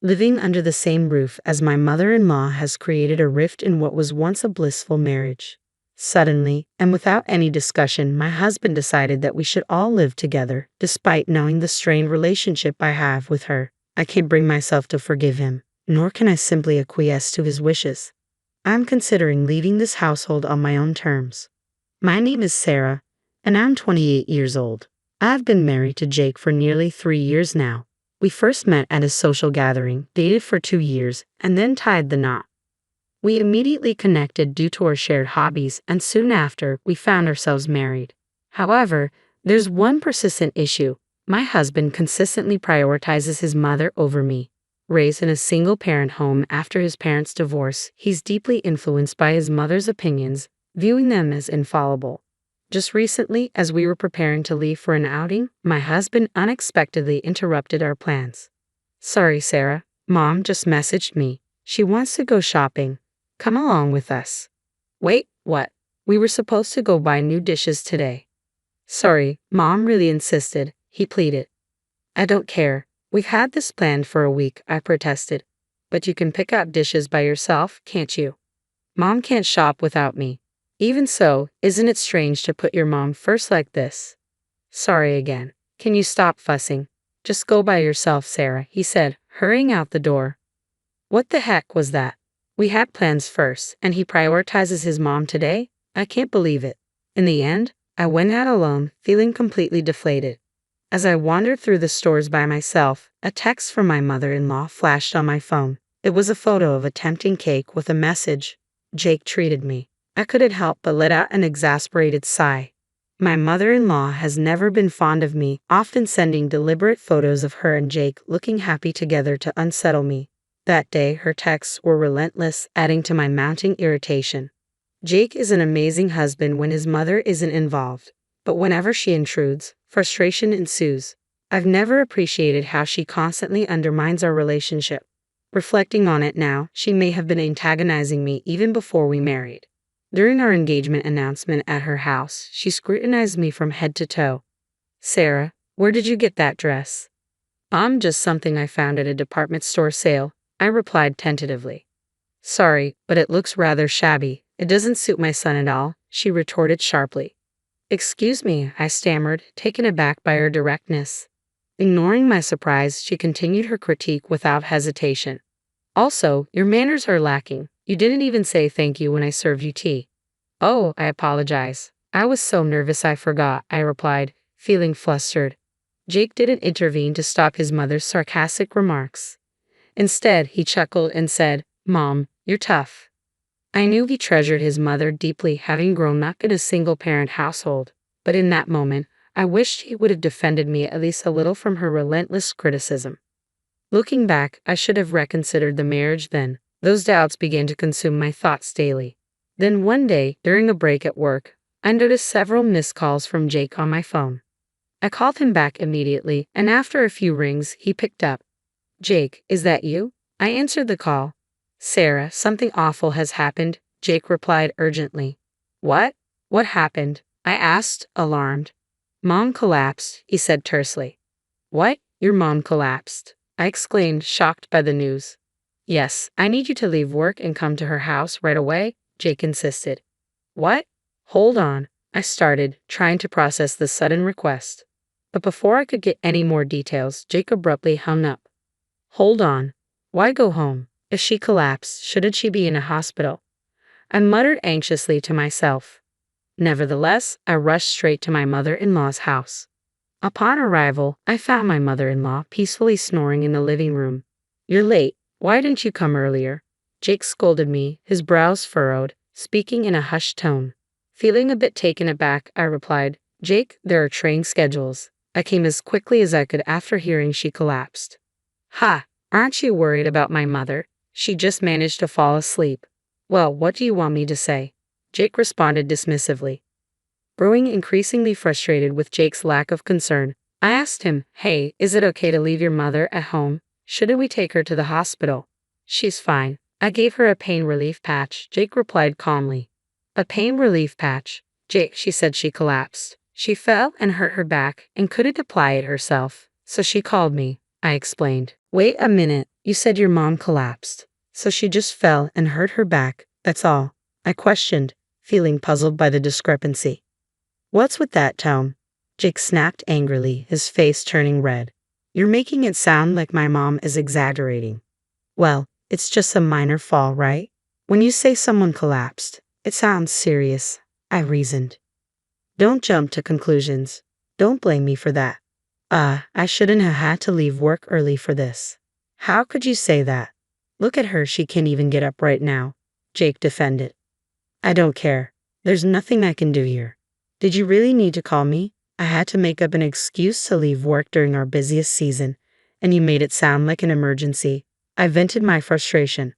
Living under the same roof as my mother-in-law has created a rift in what was once a blissful marriage. Suddenly, and without any discussion, my husband decided that we should all live together, despite knowing the strained relationship I have with her. I can't bring myself to forgive him, nor can I simply acquiesce to his wishes. I'm considering leaving this household on my own terms. My name is Sarah, and I'm 28 years old. I've been married to Jake for nearly 3 years now. We first met at a social gathering, dated for 2 years, and then tied the knot. We immediately connected due to our shared hobbies, and soon after, we found ourselves married. However, there's one persistent issue. My husband consistently prioritizes his mother over me. Raised in a single-parent home after his parents' divorce, he's deeply influenced by his mother's opinions, viewing them as infallible. Just recently, as we were preparing to leave for an outing, my husband unexpectedly interrupted our plans. "Sorry, Sarah. Mom just messaged me. She wants to go shopping. Come along with us." "Wait, what? We were supposed to go buy new dishes today." "Sorry, Mom really insisted," he pleaded. "I don't care. We've had this planned for a week," I protested. "But you can pick out dishes by yourself, can't you? Mom can't shop without me. Even so, isn't it strange to put your mom first like this?" "Sorry again. Can you stop fussing? Just go by yourself, Sarah," he said, hurrying out the door. What the heck was that? We had plans first, and he prioritizes his mom today? I can't believe it. In the end, I went out alone, feeling completely deflated. As I wandered through the stores by myself, a text from my mother-in-law flashed on my phone. It was a photo of a tempting cake with a message. "Jake treated me." I couldn't help but let out an exasperated sigh. My mother-in-law has never been fond of me, often sending deliberate photos of her and Jake looking happy together to unsettle me. That day, her texts were relentless, adding to my mounting irritation. Jake is an amazing husband when his mother isn't involved, but whenever she intrudes, frustration ensues. I've never appreciated how she constantly undermines our relationship. Reflecting on it now, she may have been antagonizing me even before we married. During our engagement announcement at her house, she scrutinized me from head to toe. "Sarah, where did you get that dress?" Just something I found at a department store sale," I replied tentatively. "Sorry, but it looks rather shabby. It doesn't suit my son at all," she retorted sharply. "Excuse me," I stammered, taken aback by her directness. Ignoring my surprise, she continued her critique without hesitation. "Also, your manners are lacking. You didn't even say thank you when I served you tea." "Oh, I apologize. I was so nervous I forgot," I replied, feeling flustered. Jake didn't intervene to stop his mother's sarcastic remarks. Instead, he chuckled and said, "Mom, you're tough." I knew he treasured his mother deeply, having grown up in a single-parent household, but in that moment, I wished he would have defended me at least a little from her relentless criticism. Looking back, I should have reconsidered the marriage then. Those doubts began to consume my thoughts daily. Then one day, during a break at work, I noticed several missed calls from Jake on my phone. I called him back immediately, and after a few rings, he picked up. "Jake, is that you?" I answered the call. "Sarah, something awful has happened," Jake replied urgently. "What? What happened?" I asked, alarmed. "Mom collapsed," he said tersely. "What? Your mom collapsed?" I exclaimed, shocked by the news. "Yes, I need you to leave work and come to her house right away," Jake insisted. "What? Hold on," I started, trying to process the sudden request. But before I could get any more details, Jake abruptly hung up. "Hold on. Why go home? If she collapsed, shouldn't she be in a hospital?" I muttered anxiously to myself. Nevertheless, I rushed straight to my mother-in-law's house. Upon arrival, I found my mother-in-law peacefully snoring in the living room. "You're late. Why didn't you come earlier?" Jake scolded me, his brows furrowed, speaking in a hushed tone. Feeling a bit taken aback, I replied, "Jake, there are train schedules. I came as quickly as I could after hearing she collapsed." "Ha! Aren't you worried about my mother? She just managed to fall asleep." "Well, what do you want me to say?" Jake responded dismissively. Growing increasingly frustrated with Jake's lack of concern, I asked him, "Hey, is it okay to leave your mother at home? Shouldn't we take her to the hospital?" "She's fine. I gave her a pain relief patch," Jake replied calmly. "A pain relief patch?" "Jake, she said she collapsed. She fell and hurt her back and couldn't apply it herself, so she called me," I explained. "Wait a minute. You said your mom collapsed, so she just fell and hurt her back, that's all. I questioned, feeling puzzled by the discrepancy. What's with that tone? Jake snapped angrily, his face turning red. You're making it sound like my mom is exaggerating. Well, it's just a minor fall, right? When you say someone collapsed, it sounds serious, I reasoned. Don't jump to conclusions. Don't blame me for that. I shouldn't have had to leave work early for this. How could you say that? Look at her, she can't even get up right now, Jake defended. I don't care. There's nothing I can do here. Did you really need to call me? I had to make up an excuse to leave work during our busiest season, and you made it sound like an emergency. I vented my frustration.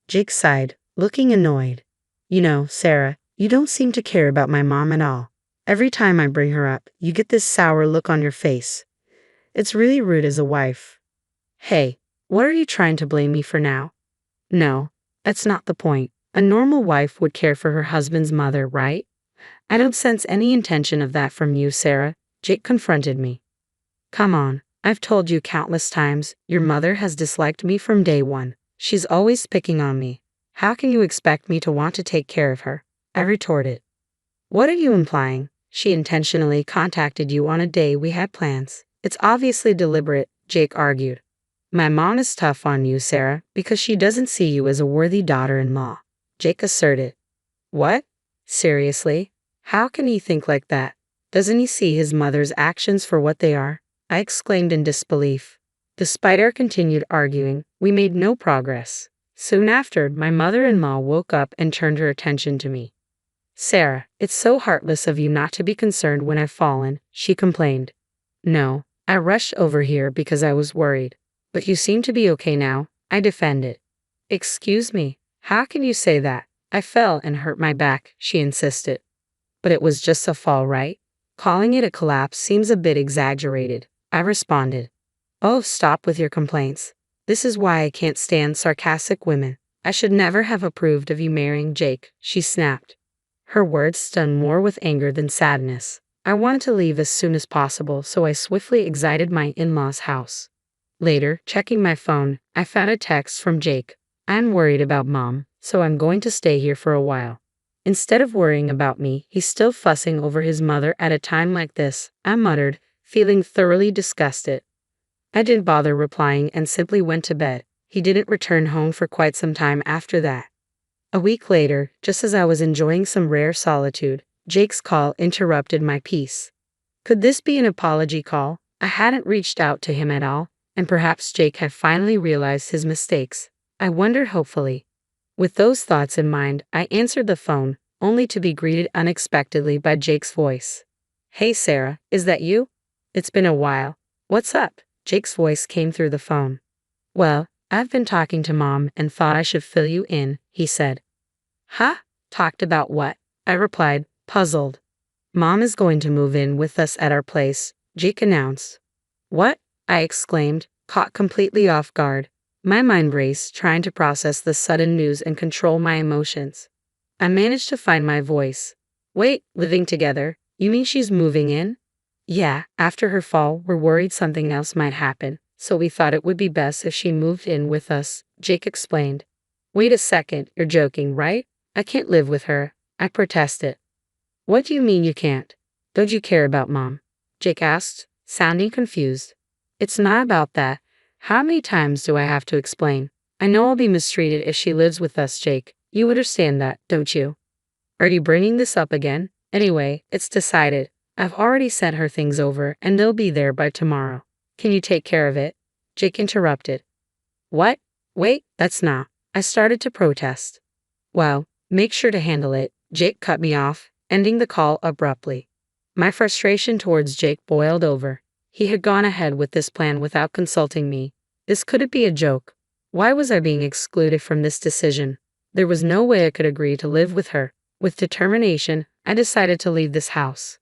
Jake sighed, looking annoyed. You know, Sarah, you don't seem to care about my mom at all. Every time I bring her up, you get this sour look on your face. It's really rude as a wife. Hey, what are you trying to blame me for now? No, that's not the point. A normal wife would care for her husband's mother, right? I don't sense any intention of that from you, Sarah, Jake confronted me. Come on, I've told you countless times, your mother has disliked me from day one. She's always picking on me. How can you expect me to want to take care of her? I retorted. What are you implying? She intentionally contacted you on a day we had plans. It's obviously deliberate, Jake argued. My mom is tough on you, Sarah, because she doesn't see you as a worthy daughter-in-law, Jake asserted. What? Seriously? How can he think like that? Doesn't he see his mother's actions for what they are? I exclaimed in disbelief. Despite our continued arguing, we made no progress. Soon after, my mother-in-law woke up and turned her attention to me. Sarah, it's so heartless of you not to be concerned when I've fallen, she complained. No, I rushed over here because I was worried. But you seem to be okay now, I defended. Excuse me, how can you say that? I fell and hurt my back, she insisted. But it was just a fall, right? Calling it a collapse seems a bit exaggerated, I responded. Oh, stop with your complaints. This is why I can't stand sarcastic women. I should never have approved of you marrying Jake, she snapped. Her words stung more with anger than sadness. I wanted to leave as soon as possible, so I swiftly exited my in-laws' house. Later, checking my phone, I found a text from Jake. I'm worried about Mom, so I'm going to stay here for a while. Instead of worrying about me, he's still fussing over his mother at a time like this, I muttered, feeling thoroughly disgusted. I didn't bother replying and simply went to bed. He didn't return home for quite some time after that. A week later, just as I was enjoying some rare solitude, Jake's call interrupted my peace. Could this be an apology call? I hadn't reached out to him at all, and perhaps Jake had finally realized his mistakes. I wondered hopefully. With those thoughts in mind, I answered the phone, only to be greeted unexpectedly by Jake's voice. Hey Sarah, is that you? It's been a while. What's up? Jake's voice came through the phone. Well, I've been talking to Mom and thought I should fill you in, he said. Huh? Talked about what? I replied, puzzled. Mom is going to move in with us at our place, Jake announced. What? I exclaimed, caught completely off guard. My mind raced, trying to process the sudden news and control my emotions. I managed to find my voice. Wait, living together? You mean she's moving in? Yeah, after her fall, we're worried something else might happen, so we thought it would be best if she moved in with us, Jake explained. Wait a second, you're joking, right? I can't live with her, I protested. What do you mean you can't? Don't you care about Mom? Jake asked, sounding confused. It's not about that. How many times do I have to explain? I know I'll be mistreated if she lives with us, Jake. You understand that, don't you? Are you bringing this up again? Anyway, it's decided. I've already sent her things over and they'll be there by tomorrow. Can you take care of it? Jake interrupted. What? Wait, that's not. I started to protest. Well, make sure to handle it, Jake cut me off, ending the call abruptly. My frustration towards Jake boiled over. He had gone ahead with this plan without consulting me. This couldn't be a joke. Why was I being excluded from this decision? There was no way I could agree to live with her. With determination, I decided to leave this house.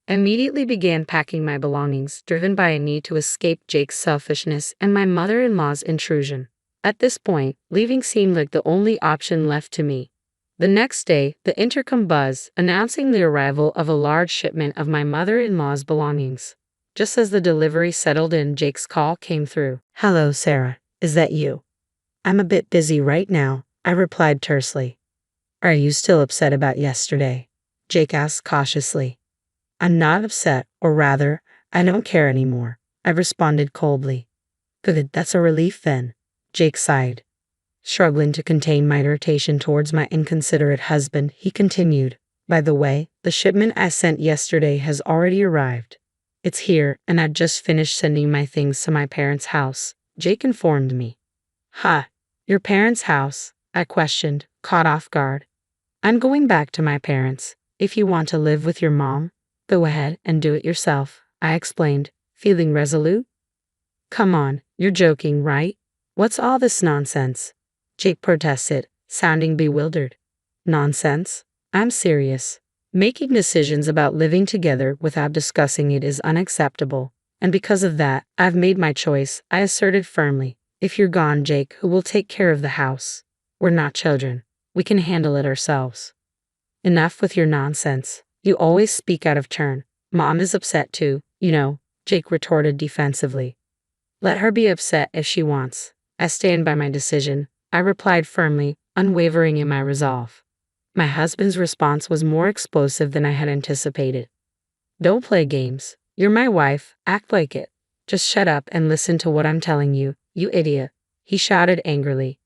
I immediately began packing my belongings, driven by a need to escape Jake's selfishness and my mother-in-law's intrusion. At this point, leaving seemed like the only option left to me. The next day, the intercom buzzed, announcing the arrival of a large shipment of my mother-in-law's belongings. Just as the delivery settled in, Jake's call came through. Hello, Sarah. Is that you? I'm a bit busy right now, I replied tersely. Are you still upset about yesterday? Jake asked cautiously. I'm not upset, or rather, I don't care anymore, I responded coldly. Good, that's a relief then, Jake sighed. Struggling to contain my irritation towards my inconsiderate husband, he continued. By the way, the shipment I sent yesterday has already arrived. It's here, and I'd just finished sending my things to my parents' house, Jake informed me. Ha, your parents' house? I questioned, caught off guard. I'm going back to my parents. If you want to live with your mom, go ahead and do it yourself, I explained, feeling resolute. Come on, you're joking, right? What's all this nonsense? Jake protested, sounding bewildered. Nonsense? I'm serious. Making decisions about living together without discussing it is unacceptable, and because of that, I've made my choice, I asserted firmly. If you're gone, Jake, who will take care of the house? We're not children. We can handle it ourselves. Enough with your nonsense. You always speak out of turn. Mom is upset too, you know, Jake retorted defensively. Let her be upset if she wants. I stand by my decision, I replied firmly, unwavering in my resolve. My husband's response was more explosive than I had anticipated. Don't play games. You're my wife, act like it. Just shut up and listen to what I'm telling you, you idiot, he shouted angrily.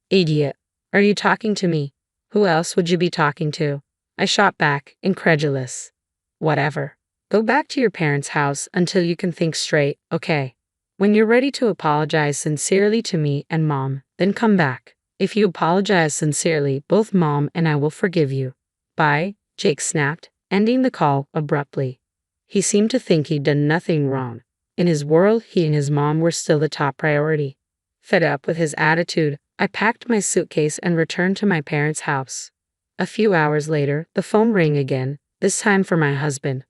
Idiot, are you talking to me? Who else would you be talking to? I shot back, incredulous. Whatever. Go back to your parents' house until you can think straight, okay? When you're ready to apologize sincerely to me and Mom, then come back. If you apologize sincerely, both Mom and I will forgive you. Bye, Jake snapped, ending the call abruptly. He seemed to think he'd done nothing wrong. In his world, he and his mom were still the top priority. Fed up with his attitude, I packed my suitcase and returned to my parents' house. A few hours later, the phone rang again, this time for my husband.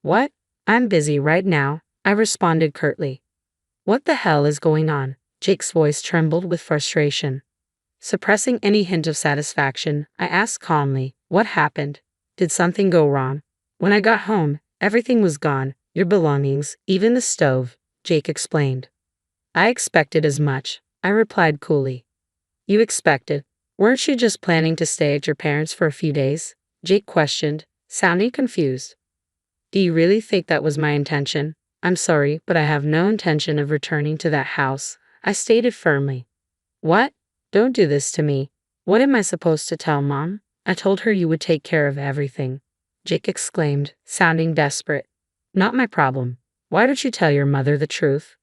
What? I'm busy right now, I responded curtly. What the hell is going on? Jake's voice trembled with frustration. Suppressing any hint of satisfaction, I asked calmly, what happened? Did something go wrong? When I got home, everything was gone, your belongings, even the stove, Jake explained. I expected as much, I replied coolly. You expected? Weren't you just planning to stay at your parents' for a few days? Jake questioned, sounding confused. Do you really think that was my intention? I'm sorry, but I have no intention of returning to that house, I stated firmly. What? Don't do this to me. What am I supposed to tell Mom? I told her you would take care of everything, Jake exclaimed, sounding desperate. Not my problem. Why don't you tell your mother the truth?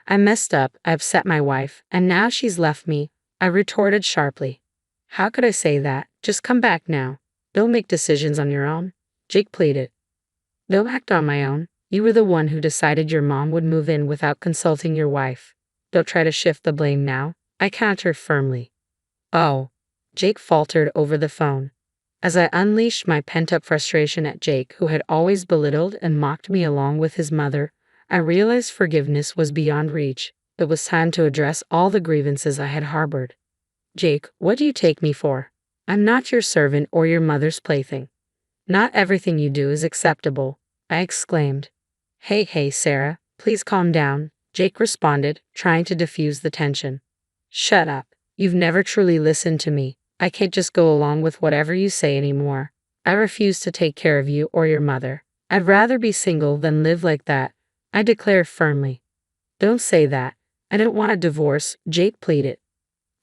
I messed up, I upset my wife, and now she's left me, I retorted sharply. How could I say that? Just come back now. Don't make decisions on your own, Jake pleaded. Don't act on my own. You were the one who decided your mom would move in without consulting your wife. Don't try to shift the blame now, I countered firmly. Oh, Jake faltered over the phone. As I unleashed my pent-up frustration at Jake, who had always belittled and mocked me along with his mother, I realized forgiveness was beyond reach. It was time to address all the grievances I had harbored. Jake, what do you take me for? I'm not your servant or your mother's plaything. Not everything you do is acceptable, I exclaimed. Hey, Sarah, please calm down, Jake responded, trying to diffuse the tension. Shut up. You've never truly listened to me. I can't just go along with whatever you say anymore. I refuse to take care of you or your mother. I'd rather be single than live like that, I declared firmly. Don't say that. I don't want a divorce, Jake pleaded.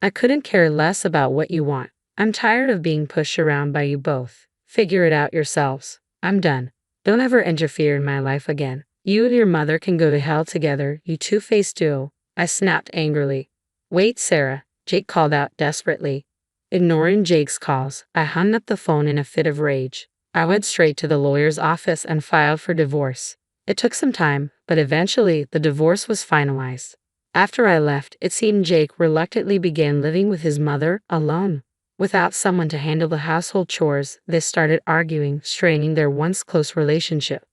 I couldn't care less about what you want. I'm tired of being pushed around by you both. Figure it out yourselves. I'm done. Don't ever interfere in my life again. You and your mother can go to hell together, you two-faced duo, I snapped angrily. Wait, Sarah, Jake called out desperately. Ignoring Jake's calls, I hung up the phone in a fit of rage. I went straight to the lawyer's office and filed for divorce. It took some time, but eventually the divorce was finalized. After I left, it seemed Jake reluctantly began living with his mother alone. Without someone to handle the household chores, they started arguing, straining their once close relationship.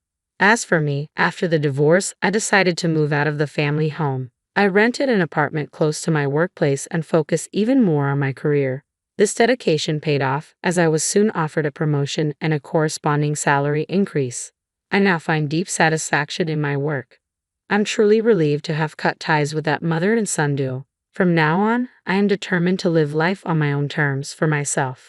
As for me, after the divorce, I decided to move out of the family home. I rented an apartment close to my workplace and focused even more on my career. This dedication paid off, as I was soon offered a promotion and a corresponding salary increase. I now find deep satisfaction in my work. I'm truly relieved to have cut ties with that mother and son duo. From now on, I am determined to live life on my own terms for myself.